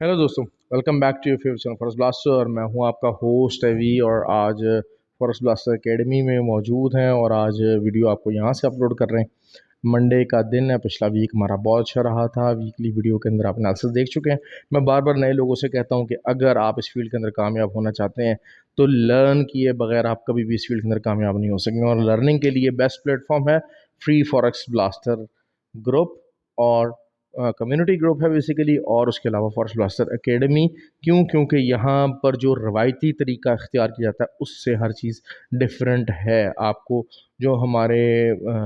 Hello दोस्तों। Welcome back to your favourite channel Forest Blaster. और मैं हूं आपका होस्ट एवी और आज फॉरेस्ट ब्लास्टर एकेडमी में मौजूद हैं और आज वीडियो आपको यहां से अपलोड कर रहे हैं। मंडे का दिन है। पिछला वीक हमारा बहुत अच्छा रहा था। वीकली वीडियो के अंदर आप एनालिसिस देख चुके हैं। मैं बार बार नए लोगों से कहता हूं कि अगर आप इस फील्ड के अंदर कामयाब होना चाहते हैं तो लर्न किए बगैर आप कभी भी इस फील्ड के अंदर कामयाब नहीं हो सकेंगे। और लर्निंग के लिए बेस्ट प्लेटफॉर्म है फ्री फॉरेक्स ब्लास्टर ग्रुप और कम्युनिटी ग्रुप है बेसिकली, और उसके अलावा फॉरेस्ट ब्लास्टर एकेडमी। क्योंकि यहाँ पर जो रवायती तरीका इख्तियार किया जाता है उससे हर चीज़ डिफरेंट है। आपको जो हमारे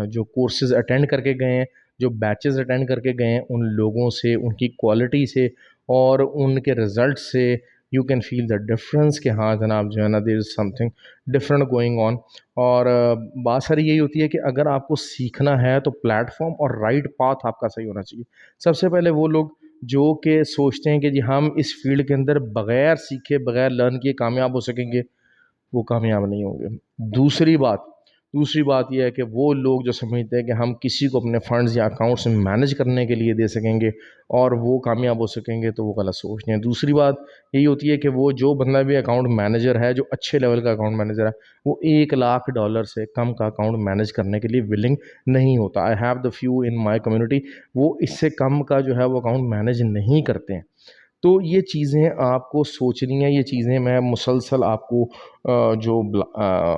जो कोर्सेज अटेंड करके गए हैं, जो बैचेस अटेंड करके गए हैं, उन लोगों से, उनकी क्वालिटी से और उनके रिजल्ट से you can feel the difference कि हाँ जनाब जो है ना, there is something different going on. और बात सारी यही होती है कि अगर आपको सीखना है तो प्लेटफॉर्म और राइट पाथ आपका सही होना चाहिए। सबसे पहले वो लोग जो कि सोचते हैं कि जी हम इस फील्ड के अंदर बगैर सीखे बगैर लर्न किए कामयाब हो सकेंगे, वो कामयाब नहीं होंगे। दूसरी बात यह है कि वो लोग जो समझते हैं कि हम किसी को अपने फंड्स या अकाउंट्स में मैनेज करने के लिए दे सकेंगे और वो कामयाब हो सकेंगे, तो वो गलत सोचते हैं। दूसरी बात यही होती है कि वो जो बंदा भी अकाउंट मैनेजर है, जो अच्छे लेवल का अकाउंट मैनेजर है, वो $1 लाख से कम का अकाउंट मैनेज करने के लिए विलिंग नहीं होता। I have the few in my community, वो इससे कम का जो है वो अकाउंट मैनेज नहीं करते हैं। तो ये चीज़ें आपको सोचनी है। ये चीज़ें मैं मुसलसल आपको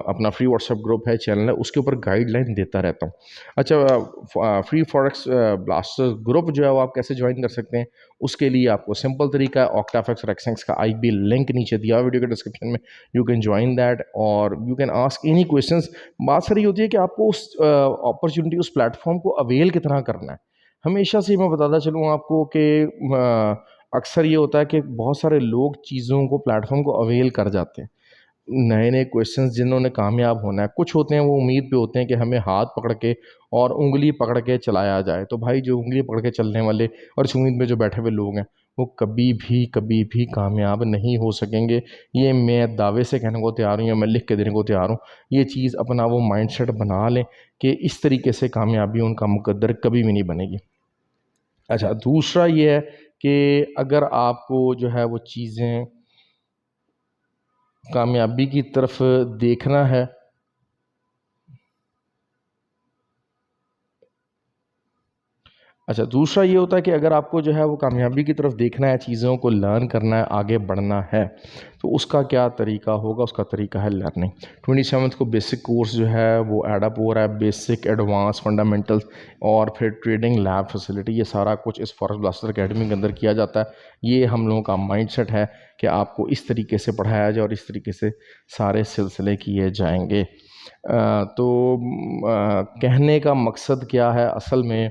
अपना फ्री व्हाट्सएप ग्रुप है, चैनल है, उसके ऊपर गाइडलाइन देता रहता हूँ। अच्छा, फ्री फॉरेक्स ब्लास्टर्स ग्रुप जो है वो आप कैसे ज्वाइन कर सकते हैं, उसके लिए आपको सिंपल तरीका है, ऑक्टाफेक्स और एक्सेंक्स का आईबी लिंक नीचे दिया वीडियो के डिस्क्रिप्शन में। यू कैन ज्वाइन दैट और you can ask any questions. बात सारी होती है कि आपको उस अपॉर्चुनिटी, उस प्लेटफॉर्म को अवेल कितना करना है। हमेशा से मैं बताता चलूँ आपको कि अक्सर ये होता है कि बहुत सारे लोग चीज़ों को, प्लेटफॉर्म को अवेल कर जाते हैं। नए नए क्वेश्चंस जिन्होंने कामयाब होना है, कुछ होते हैं वो उम्मीद पे होते हैं कि हमें हाथ पकड़ के और उंगली पकड़ के चलाया जाए। तो भाई जो उंगली पकड़ के चलने वाले और इस उम्मीद में जो बैठे हुए लोग हैं, वो कभी भी कामयाब नहीं हो सकेंगे। ये मैं दावे से कहने को तैयार हूँ या मैं लिख के देने को तैयार हूँ। ये चीज़ अपना वो माइंडसेट बना लें कि इस तरीके से कामयाबी उनका मुकद्दर कभी भी नहीं बनेगी। अच्छा, दूसरा ये है कि अगर आपको जो है वो चीज़ें कामयाबी की तरफ देखना है, अच्छा दूसरा ये होता है कि अगर आपको जो है वो कामयाबी की तरफ देखना है, चीज़ों को लर्न करना है, आगे बढ़ना है, तो उसका क्या तरीका होगा। उसका तरीका है लर्निंग। 27th को बेसिक कोर्स जो है वो एडअप हो रहा है, बेसिक, एडवांस, फंडामेंटल्स और फिर ट्रेडिंग लैब फैसिलिटी। ये सारा कुछ इस फॉरेस्ट ब्लास्टर अकेडमी के अंदर किया जाता है। ये हम लोगों का माइंडसेट है कि आपको इस तरीके से पढ़ाया जाए और इस तरीके से सारे सिलसिले किए जाएंगे। कहने का मकसद क्या है असल में।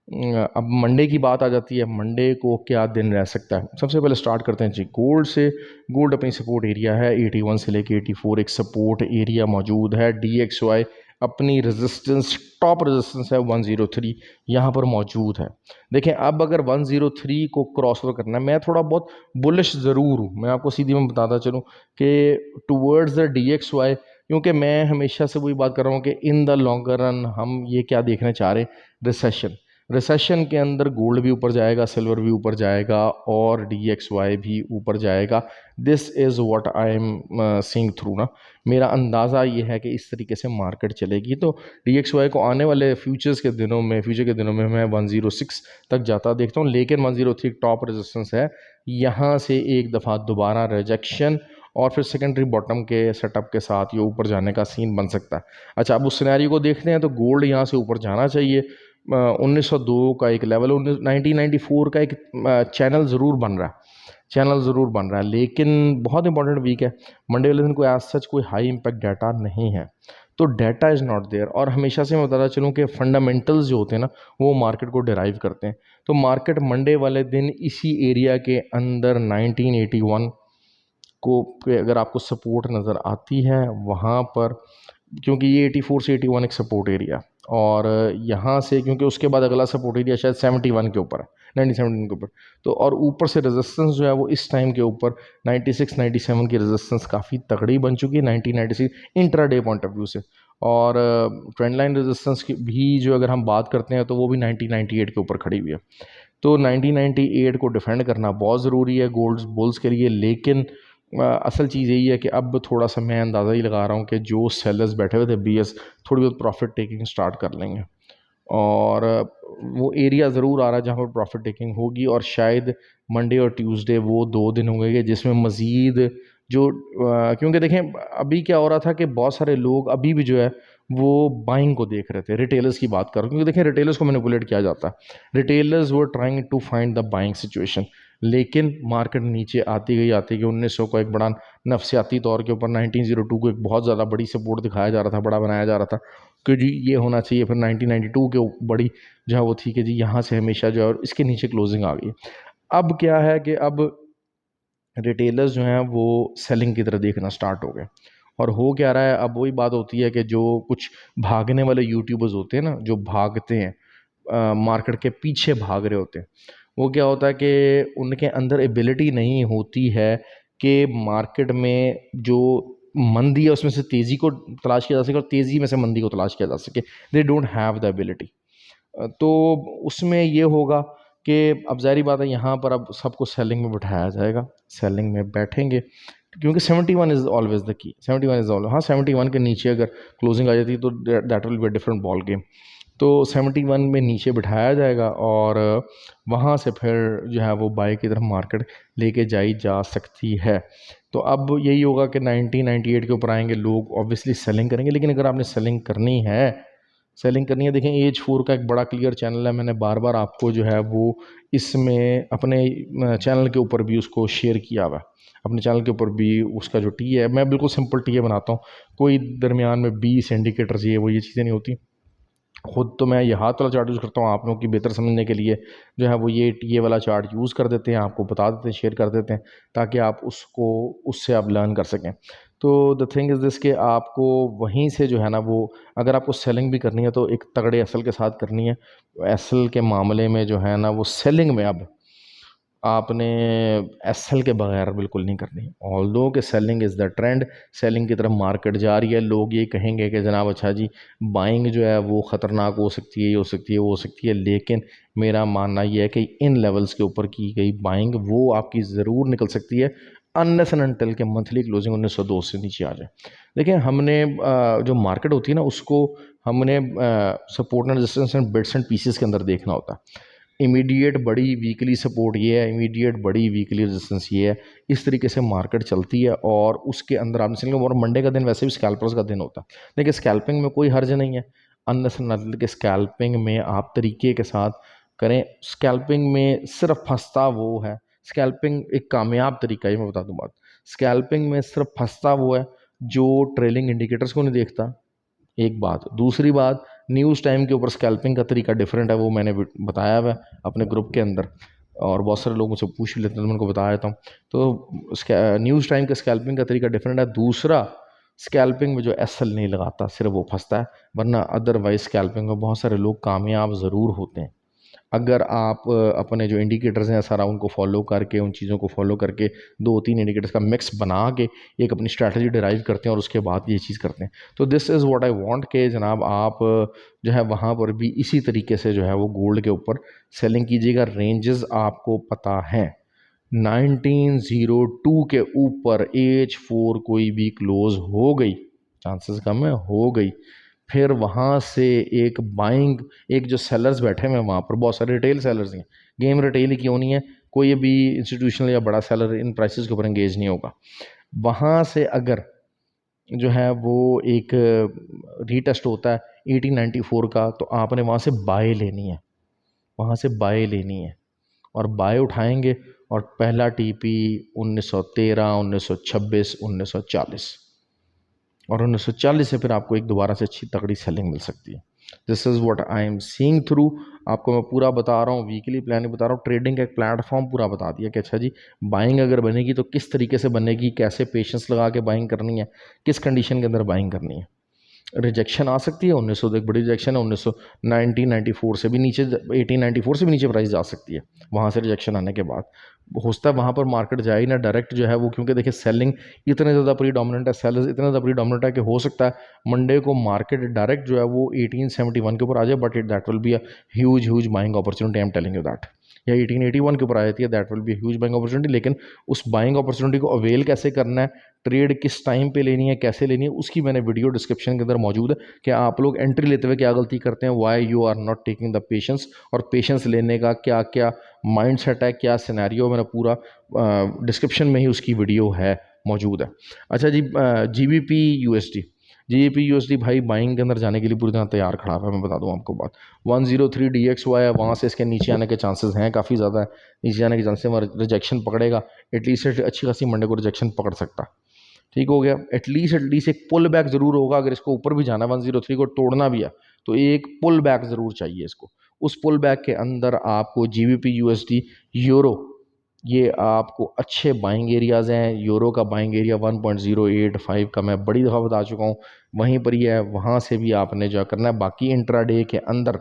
अब मंडे की बात आ जाती है। मंडे को क्या दिन रह सकता है। सबसे पहले स्टार्ट करते हैं जी गोल्ड से। गोल्ड अपनी सपोर्ट एरिया है 81 से लेके 84, एक सपोर्ट एरिया मौजूद है। DXY अपनी रेजिस्टेंस, टॉप रेजिस्टेंस है 103, यहाँ पर मौजूद है। देखें, अब अगर 103 को क्रॉस ओवर करना है, मैं थोड़ा बहुत बुलिश ज़रूर हूँ, मैं आपको सीधी में बताता चलूँ कि टूवर्ड्स द DXY, क्योंकि मैं हमेशा से वही बात कर रहा हूँ कि इन द लॉन्गर रन हम ये क्या देखना चाह रहे हैं, रिसेशन के अंदर गोल्ड भी ऊपर जाएगा, सिल्वर भी ऊपर जाएगा और DXY भी ऊपर जाएगा। This is what I am seeing through ना। मेरा अंदाज़ा ये है कि इस तरीके से मार्केट चलेगी। तो DXY को आने वाले फ्यूचर के दिनों में मैं 106 तक जाता देखता हूँ, लेकिन 103 टॉप रेजिस्टेंस है। यहाँ से एक दफ़ा दोबारा रिजेक्शन और फिर सेकेंडरी बॉटम के सेटअप के साथ ये ऊपर जाने का सीन बन सकता है। अच्छा, अब उस सिनेरियो को देखते हैं तो गोल्ड यहाँ से ऊपर जाना चाहिए। 1902 का एक लेवल, 1994 का एक चैनल ज़रूर बन रहा है, लेकिन बहुत इंपॉर्टेंट वीक है। मंडे वाले दिन कोई एज सच कोई हाई इम्पैक्ट डाटा नहीं है, तो डाटा इज़ नॉट देयर। और हमेशा से मैं बताता चलूँ कि फंडामेंटल्स जो होते हैं ना, वो मार्केट को डिराइव करते हैं। तो मार्केट मंडे वाले दिन इसी एरिया के अंदर 1981 को पे अगर आपको सपोर्ट नज़र आती है वहाँ पर, क्योंकि ये 84 से 81 एक सपोर्ट एरिया, और यहाँ से क्योंकि उसके बाद अगला सपोर्ट एरिया शायद 71 के ऊपर है, 1917 के ऊपर। तो और ऊपर से रेजिस्टेंस जो है वो इस टाइम के ऊपर 96 97 की रेजिस्टेंस काफ़ी तगड़ी बन चुकी है 1996 इंट्राडे पॉइंट ऑफ व्यू से। और ट्रेंड लाइन रेजिस्टेंस की भी जो अगर हम बात करते हैं तो वो भी 1998 के ऊपर खड़ी हुई है। तो 1998 को डिफेंड करना बहुत ज़रूरी है गोल्ड बुल्स के लिए, लेकिन असल चीज़ यही है कि अब थोड़ा सा मैं अंदाज़ा ही लगा रहा हूँ कि जो सेलर्स बैठे हुए थे बीएस थोड़ी बहुत प्रॉफिट टेकिंग स्टार्ट कर लेंगे, और वो एरिया ज़रूर आ रहा है जहाँ पर प्रॉफिट टेकिंग होगी, और शायद मंडे और ट्यूसडे वो 2 दिन होंगे कि जिसमें मज़ीद जो क्योंकि देखें अभी क्या हो रहा था कि बहुत सारे लोग अभी भी जो है वो बाइंग को देख रहे थे। रिटेलर्स की बात करूँ, क्योंकि देखें रिटेलर्स को मैनिपुलेट किया जाता है, retailers were trying to find the buying situation, लेकिन मार्केट नीचे आती गई 1900 को एक बड़ा नफसियाती तौर के ऊपर 1902 को एक बहुत ज़्यादा बड़ी सपोर्ट दिखाया जा रहा था, बड़ा बनाया जा रहा था कि जी ये होना चाहिए। फिर 1992 के बड़ी जो है वो थी कि जी यहाँ से हमेशा जो है, और इसके नीचे क्लोजिंग आ गई। अब क्या है कि अब रिटेलर्स जो हैं वो सेलिंग की तरफ देखना स्टार्ट हो गए, और हो क्या रहा है, अब वही बात होती है कि जो कुछ भागने वाले यूट्यूबर्स होते हैं ना, जो भागते हैं मार्केट के पीछे भाग रहे होते हैं, वो क्या होता है कि उनके अंदर एबिलिटी नहीं होती है कि मार्केट में जो मंदी है उसमें से तेज़ी को तलाश किया जा सके और तेज़ी में से मंदी को तलाश किया जा सके। They don't have the ability. तो उसमें ये होगा कि अब ज़ाहिर बात है यहाँ पर अब सबको सेलिंग में बिठाया जाएगा, सेलिंग में बैठेंगे, क्योंकि 71 is always the key, 71 is all, हाँ 71 के नीचे अगर क्लोजिंग आ जाती है तो that will be different ball game. तो 71 में नीचे बिठाया जाएगा और वहाँ से फिर जो है वो बाई की तरफ मार्केट लेके जाई जा सकती है। तो अब यही होगा कि 1998 के ऊपर आएंगे लोग, ऑब्वियसली सेलिंग करेंगे, लेकिन अगर आपने सेलिंग करनी है देखें एज 4 का एक बड़ा क्लियर चैनल है, मैंने बार बार आपको जो है वो इसमें अपने चैनल के ऊपर भी उसको शेयर किया हुआ है, अपने चैनल के ऊपर भी उसका जो टी है, मैं बिल्कुल सिंपल टी बनाता हूँ, कोई दरमियान में 20 इंडिकेटर्स ये चीज़ें नहीं होती। खुद तो मैं ये हाथ वाला चार्ट यूज़ करता हूँ, आप लोगों की बेहतर समझने के लिए जो है वो ये वाला चार्ट यूज़ कर देते हैं, आपको बता देते हैं, शेयर कर देते हैं, ताकि आप उससे आप लर्न कर सकें। तो द थिंग इज़ दिस कि आपको वहीं से जो है ना वो, अगर आपको सेलिंग भी करनी है तो एक तगड़े एसल के साथ करनी है। एसल के मामले में जो है ना वो सेलिंग में अब आपने एसएल के बगैर बिल्कुल नहीं करनी। ऑल्दो कि selling is the trend, selling की तरफ मार्केट जा रही है, लोग ये कहेंगे कि जनाब अच्छा जी बाइंग जो है वो ख़तरनाक हो सकती है, ये हो सकती है, वो हो सकती है, लेकिन मेरा मानना ये है कि इन लेवल्स के ऊपर की गई बाइंग वो आपकी ज़रूर निकल सकती है, अनलेस एंड अनटिल के मंथली क्लोजिंग 1902 से नीचे आ जाए। देखिए हमने जो मार्केट होती है ना उसको हमने support and resistance and bits and pieces के अंदर देखना होता है। इमीडिएट बड़ी वीकली सपोर्ट ये है, इमीडिएट बड़ी वीकली रेजिस्टेंस ये है, इस तरीके से मार्केट चलती है, और उसके अंदर आपने समझ, और मंडे का दिन वैसे भी स्कैल्पर्स का दिन होता है। देखिए स्कैल्पिंग में कोई हर्ज नहीं है, अनलेस एंड अनटिल के स्कैल्पिंग में आप तरीके के साथ करें। स्कैल्पिंग में सिर्फ फंसता वो है, स्कैल्पिंग एक कामयाब तरीका है, मैं बता दूं बात, स्कैल्पिंग में सिर्फ फंसता वो है जो ट्रेलिंग इंडिकेटर्स को नहीं देखता, एक बात। दूसरी बात, न्यूज़ टाइम के ऊपर स्कैल्पिंग का तरीका डिफरेंट है, वो मैंने बताया हुआ है अपने ग्रुप के अंदर, और बहुत सारे लोगों से पूछ लेते हैं तो मैं उनको बता देता हूँ। तो न्यूज़ टाइम का स्कैल्पिंग का तरीका डिफरेंट है। दूसरा, स्कैल्पिंग में जो एसल नहीं लगाता सिर्फ वो फंसता है, वरना अदरवाइज स्कैल्पिंग में बहुत सारे लोग कामयाब ज़रूर होते हैं। अगर आप अपने जो इंडिकेटर्स हैं सारा उनको फॉलो करके, उन चीज़ों को फॉलो करके 2-3 इंडिकेटर्स का मिक्स बना के एक अपनी स्ट्रैटेजी डिराइव करते हैं और उसके बाद ये चीज़ करते हैं, तो this is what I want कि जनाब आप जो है वहाँ पर भी इसी तरीके से जो है वो गोल्ड के ऊपर सेलिंग कीजिएगा। रेंजेस आपको पता है, 1902 के ऊपर एज 4 कोई भी क्लोज हो गई, चांसेस कम है हो गई, फिर वहाँ से एक बाइंग, एक जो सेलर्स बैठे हुए हैं वहाँ पर बहुत सारे रिटेल सेलर्स हैं, गेम रिटेल ही क्यों नहीं है, कोई भी इंस्टीट्यूशनल या बड़ा सेलर इन प्राइसेस के ऊपर एंगेज नहीं होगा। वहाँ से अगर जो है वो एक रीटेस्ट होता है 1894 का, तो आपने वहाँ से बाय लेनी है, वहाँ से बाय लेनी है, और बाय उठाएंगे, और पहला टीपी 1913, 1926, 1940, और 1940 से फिर आपको एक दोबारा से अच्छी तगड़ी सेलिंग मिल सकती है। This is what I am seeing through. आपको मैं पूरा बता रहा हूँ, वीकली प्लानिंग बता रहा हूँ, ट्रेडिंग का एक प्लेटफॉर्म पूरा बता दिया कि अच्छा जी बाइंग अगर बनेगी तो किस तरीके से बनेगी, कैसे पेशेंस लगा के बाइंग करनी है, किस कंडीशन के अंदर बाइंग करनी है। रिजेक्शन आ सकती है, 1900 एक बड़ी रिजेक्शन है, 1994 से भी नीचे, 1894 से भी नीचे प्राइस जा सकती है, वहाँ से रिजेक्शन आने के बाद होता है वहाँ पर मार्केट जाए ही ना डायरेक्ट जो है वो, क्योंकि देखिए सेलिंग इतने ज़्यादा प्रीडोमिनेंट है, सेलर्स इतना ज़्यादा प्रीडोमिनेंट है कि हो सकता है मंडे को मार्केट डायरेक्ट जो है वो 1871 के ऊपर आ जाए, but that will be a huge buying opportunity, I am telling you that. या 1881 के ऊपर आ जाती है, that will be huge buying opportunity. लेकिन उस बाइंग अपॉर्चुनिटी को अवेल कैसे करना है, ट्रेड किस टाइम पे लेनी है, कैसे लेनी है, उसकी मैंने वीडियो डिस्क्रिप्शन के अंदर मौजूद है कि आप लोग एंट्री लेते हुए क्या गलती करते हैं, why you are not taking the patience, और पेशेंस लेने का क्या क्या माइंड सेट है, क्या सिनेरियो, मैंने पूरा डिस्क्रिप्शन में ही उसकी वीडियो है मौजूद है। अच्छा जी, GBP USD, GBP USD भाई बाइंग के अंदर जाने के लिए पूरी तरह तैयार खड़ा है। मैं बता दूं आपको बात, 103 DXY है, वहाँ से इसके नीचे आने के चांसेस हैं, काफ़ी ज़्यादा है नीचे आने के चांसेस, वहाँ रिजेक्शन पकड़ेगा, एटलीस्ट अच्छी खासी मंडे को रिजेक्शन पकड़ सकता है। ठीक हो गया, एटलीस्ट एक पुल बैक ज़रूर होगा। अगर इसको ऊपर भी जाना है, 103 को तोड़ना भी है, तो एक पुल बैक ज़रूर चाहिए इसको। उस पुल बैक के अंदर आपको GBP USD यूरो, ये आपको अच्छे बाइंग एरियाज़ हैं। यूरो का बाइंग एरिया 1.085 का मैं बड़ी दफ़ा बता चुका हूँ, वहीं पर ही है, वहाँ से भी आपने जो करना है। बाकी इंट्राडे के अंदर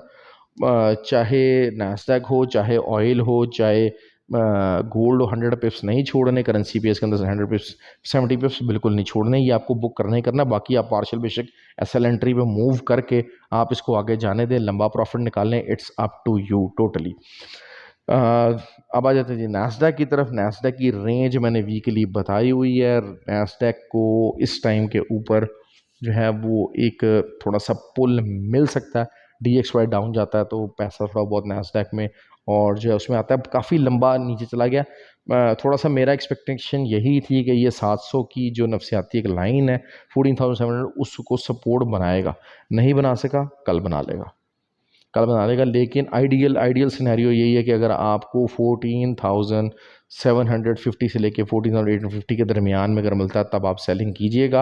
चाहे नैस्डैक हो, चाहे ऑयल हो, चाहे गोल्ड, 100 पिप्स नहीं छोड़ने, करेंसी पेस के अंदर से 100 पिप्स 70 पिप्स बिल्कुल नहीं छोड़ने, ये आपको बुक करना ही करना। बाकी आप पार्शियल बेशक SL एंट्री पे मूव करके आप इसको आगे जाने दें, लंबा प्रॉफिट निकालें, it's up to you totally. अब आ जाते हैं जी नैस्डैक की तरफ। नैस्डैक की रेंज मैंने वीकली बताई हुई है। नैस्डैक को इस टाइम के ऊपर जो है वो एक थोड़ा सा पुल मिल सकता है, DXY डाउन जाता है तो पैसा थोड़ा बहुत नैस्डैक में और जो है उसमें आता है। काफ़ी लंबा नीचे चला गया, थोड़ा सा मेरा एक्सपेक्टेशन यही थी कि ये 700 की जो नफसियाती एक लाइन है 14,700, उसको सपोर्ट बनाएगा, नहीं बना सका, कल बना लेगा, कल बना लेगा। लेकिन आइडियल सिनेरियो यही है कि अगर आपको 14,750 से लेके 14,850 के दरमियान में अगर मिलता है तब आप सेलिंग कीजिएगा।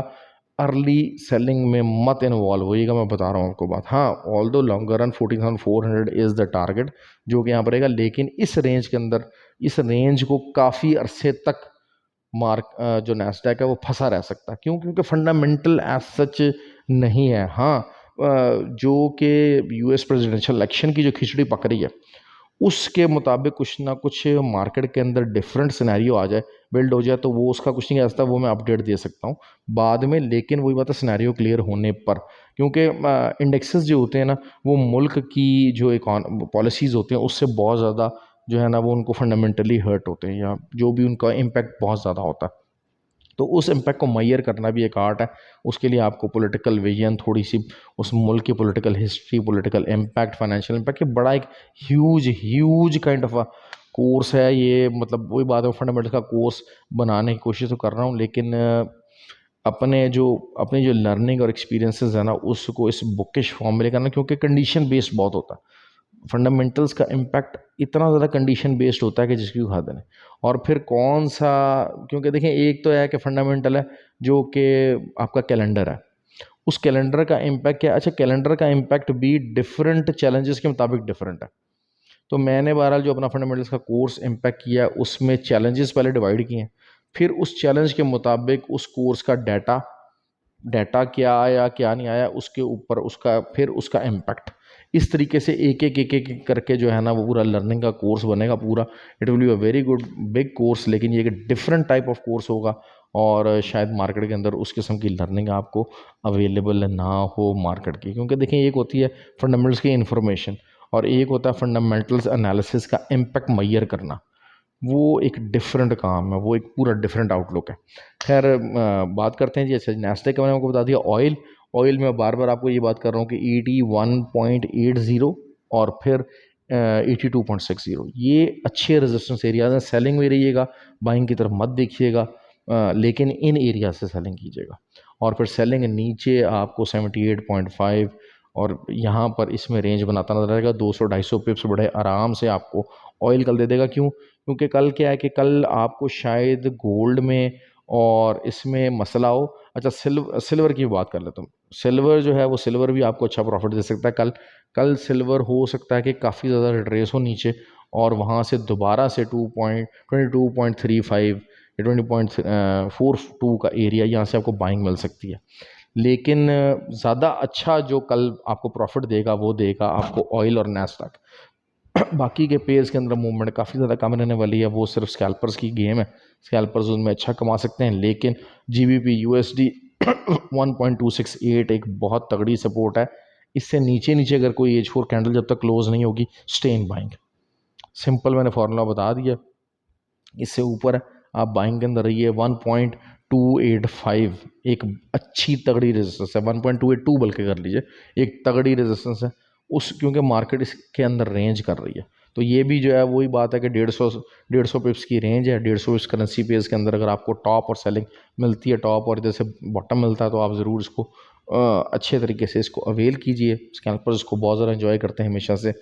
अर्ली सेलिंग में मत इन्वॉल्व होइएगा, मैं बता रहा हूँ आपको बात। हाँ, ऑल दो longer run 14,400 is the target जो कि यहाँ पर रहेगा, लेकिन इस रेंज के अंदर, इस रेंज को काफ़ी अरसे तक मार्क जो नैस्डैक है वो फंसा रह सकता है। क्यों? क्योंकि फंडामेंटल एज सच नहीं है। हाँ, जो कि US प्रेसिडेंशियल इलेक्शन की जो खिचड़ी पक रही है उसके मुताबिक कुछ ना कुछ मार्केट के अंदर डिफरेंट सिनेरियो आ जाए, बिल्ड हो जाए, तो वो उसका कुछ नहीं कह सकता, वो मैं अपडेट दे सकता हूँ बाद में। लेकिन वही बात है सिनेरियो क्लियर होने पर, क्योंकि इंडेक्सेस जो होते हैं ना वो मुल्क की जो पॉलिसीज़ होते हैं उससे बहुत ज़्यादा जो है ना वो उनको फंडामेंटली हर्ट होते हैं, या जो भी उनका इम्पैक्ट बहुत ज़्यादा होता है। तो उस इम्पैक्ट को मैयर करना भी एक आर्ट है। उसके लिए आपको पॉलिटिकल विजन, थोड़ी सी उस मुल्क की political history, political impact, financial impact, ये बड़ा एक ह्यूज काइंड ऑफ कोर्स है ये। मतलब वही बात है, फंडामेंटल का कोर्स बनाने की कोशिश तो कर रहा हूँ, लेकिन अपनी जो लर्निंग और एक्सपीरियंसेस है ना उसको इस बुकिश फॉर्म में लेकर आना, क्योंकि कंडीशन बेस्ड बहुत होता है। फंडामेंटल्स का इम्पैक्ट इतना ज़्यादा कंडीशन बेस्ड होता है कि जिसकी खा देने। और फिर कौन सा, क्योंकि देखें एक तो है कि फंडामेंटल है जो कि आपका कैलेंडर है, उस कैलेंडर का इम्पैक्ट क्या है। अच्छा, कैलेंडर का इम्पैक्ट भी डिफरेंट चैलेंजेस के मुताबिक डिफरेंट है। तो मैंने बहरहाल जो अपना फंडामेंटल्स का कोर्स इम्पैक्ट किया उसमें चैलेंजेस पहले डिवाइड किए हैं, फिर उस चैलेंज के मुताबिक उस कोर्स का डाटा डाटा क्या आया क्या नहीं आया उसके ऊपर उसका फिर उसका इम्पैक्ट, इस तरीके से एक एक करके जो है ना वो पूरा लर्निंग का कोर्स बनेगा पूरा। It will be a very good big course, लेकिन ये एक डिफरेंट टाइप ऑफ कोर्स होगा और शायद मार्केट के अंदर उस किस्म की लर्निंग आपको अवेलेबल ना हो मार्केट की। क्योंकि देखें एक होती है फंडामेंटल्स की इंफॉर्मेशन और एक होता है फंडामेंटल्स एनालिसिस का इम्पैक्ट मैयर करना, वो एक डिफरेंट काम है, वो एक पूरा डिफरेंट आउटलुक है। खैर बात करते हैं जी। अच्छा, नैस्डैक का मैंने आपको बता दिया। ऑयल में बार बार आपको ये बात कर रहा हूँ कि 81.80 और फिर 82.60, ये अच्छे रेजिस्टेंस एरियाज हैं। सेलिंग में रहिएगा, बाइंग की तरफ मत देखिएगा, लेकिन इन एरिया से सेलिंग कीजिएगा। और फिर सेलिंग नीचे आपको 78.5 और यहाँ पर इसमें रेंज बनाता नजर आएगा। 200-250 पिप्स बड़े आराम से आपको ऑयल कल दे देगा। क्यों? क्योंकि कल क्या है कि कल आपको शायद गोल्ड में और इसमें मसला हो। अच्छा, सिल्वर की बात कर लेता हूँ। सिल्वर जो है वो सिल्वर भी आपको अच्छा प्रॉफिट दे सकता है। कल कल सिल्वर हो सकता है कि काफ़ी ज़्यादा रिट्रेस हो नीचे और वहाँ से दोबारा से 22.35 या 20.42 का एरिया, यहाँ से आपको बाइंग मिल सकती है। लेकिन ज़्यादा अच्छा जो कल आपको प्रॉफिट देगा वो देगा आपको ऑयल और नैस्डैक। बाकी के पेयर्स के अंदर मूवमेंट काफ़ी ज़्यादा कम रहने वाली है, वो सिर्फ स्कैल्पर्स की गेम है। स्कैल्पर्स उनमें अच्छा कमा सकते हैं, लेकिन GBP USD 1.268 एक बहुत तगड़ी सपोर्ट है। इससे नीचे नीचे अगर कोई H4 कैंडल जब तक क्लोज नहीं होगी, स्टे इन बाइंग, सिंपल मैंने फार्मूला बता दिया, इससे ऊपर आप बाइंग के अंदर रहिए। 1.285 एक अच्छी तगड़ी रेजिस्टेंस है, 1.282 बल्कि कर लीजिए, एक तगड़ी रेजिस्टेंस है उस, क्योंकि मार्केट इसके अंदर रेंज कर रही है। तो ये भी जो है वही बात है कि 150 पिप्स की रेंज है, 150 पिप्स करेंसी पेज के अंदर अगर आपको टॉप और सेलिंग मिलती है, टॉप और इधर से बॉटम मिलता है, तो आप ज़रूर इसको अच्छे तरीके से इसको अवेल कीजिए। स्कैल्पर्स इसको बहुत ज़्यादा एंजॉय करते हैं हमेशा से।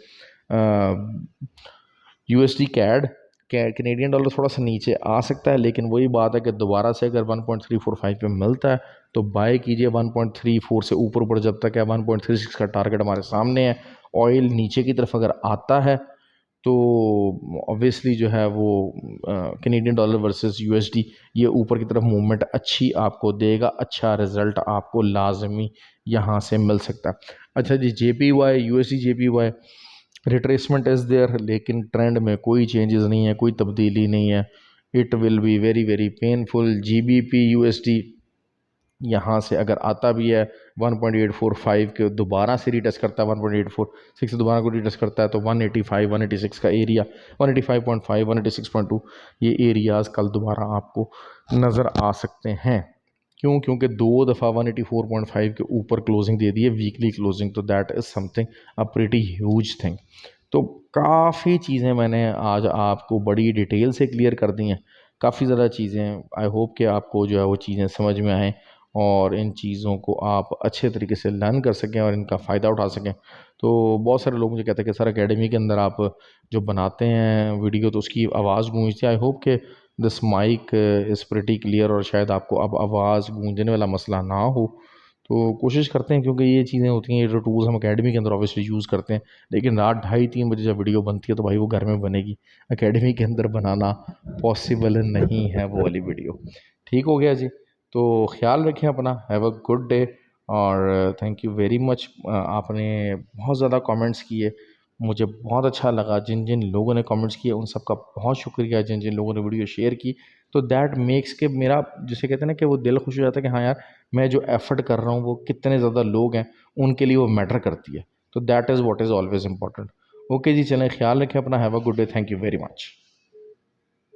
यूएसडी कैड कैनेडियन डॉलर थोड़ा सा नीचे आ सकता है, लेकिन वही बात है कि दोबारा से अगर 1.345 पे मिलता है तो बाय कीजिए। 1.34 से ऊपर ऊपर जब तक है, 1.36 का टारगेट हमारे सामने है। ऑयल नीचे की तरफ अगर आता है तो ऑब्वियसली जो है वो कैनेडियन डॉलर वर्सेस यूएसडी ये ऊपर की तरफ मूवमेंट अच्छी आपको देगा, अच्छा रिजल्ट आपको लाजमी यहाँ से मिल सकता है। अच्छा जी, JPY USD JPY retracement is there, लेकिन ट्रेंड में कोई चेंजेस नहीं है, कोई तब्दीली नहीं है। It will be very very painful. GBP USD यहाँ से अगर आता भी है 1.845 के दोबारा से रीटेस्ट करता है, 1.846 से दोबारा को रीटेस्ट करता है, तो 185 186 का एरिया, 185.5 186.2 ये एरियाज़ कल दोबारा आपको नज़र आ सकते हैं। क्यों? क्योंकि 2 दफ़ा 184.5 के ऊपर क्लोजिंग दे दी है, वीकली क्लोजिंग, तो that is something a pretty huge thing. तो काफ़ी चीज़ें मैंने आज आपको बड़ी डिटेल से क्लियर कर दी हैं, काफ़ी ज़्यादा चीज़ें। आई होप कि आपको जो है वो चीज़ें समझ में आएँ और इन चीज़ों को आप अच्छे तरीके से लर्न कर सकें और इनका फ़ायदा उठा सकें। तो बहुत सारे लोग मुझे कहते हैं कि सर एकेडमी के अंदर आप जो बनाते हैं वीडियो तो उसकी आवाज़ गूंजती है। आई होप कि this mic is pretty clear और शायद आपको अब आवाज़ गूंजने वाला मसला ना हो। तो कोशिश करते हैं, क्योंकि ये चीज़ें होती हैं, ये जो टूल्स हम एकेडमी के अंदर ऑब्वियसली यूज़ करते हैं, लेकिन रात 2:30-3 बजे जब वीडियो बनती है तो भाई वो घर में बनेगी, एकेडमी के अंदर बनाना पॉसिबल नहीं है वो वाली वीडियो। ठीक हो गया जी, तो ख्याल रखें अपना, हैव अ गुड डे और थैंक यू वेरी मच। आपने बहुत ज़्यादा कमेंट्स किए, मुझे बहुत अच्छा लगा। जिन जिन लोगों ने कमेंट्स किए उन सब का बहुत शुक्रिया, जिन जिन लोगों ने वीडियो शेयर की, तो दैट मेक्स के मेरा, जिसे कहते हैं ना कि वो दिल खुश हो जाता है कि हाँ यार, मैं जो एफ़र्ट कर रहा हूँ वो कितने ज़्यादा लोग हैं उनके लिए वो मैटर करती है। तो that is what is always important. Okay जी, चलें, ख्याल रखें अपना, have a good day, thank you very much.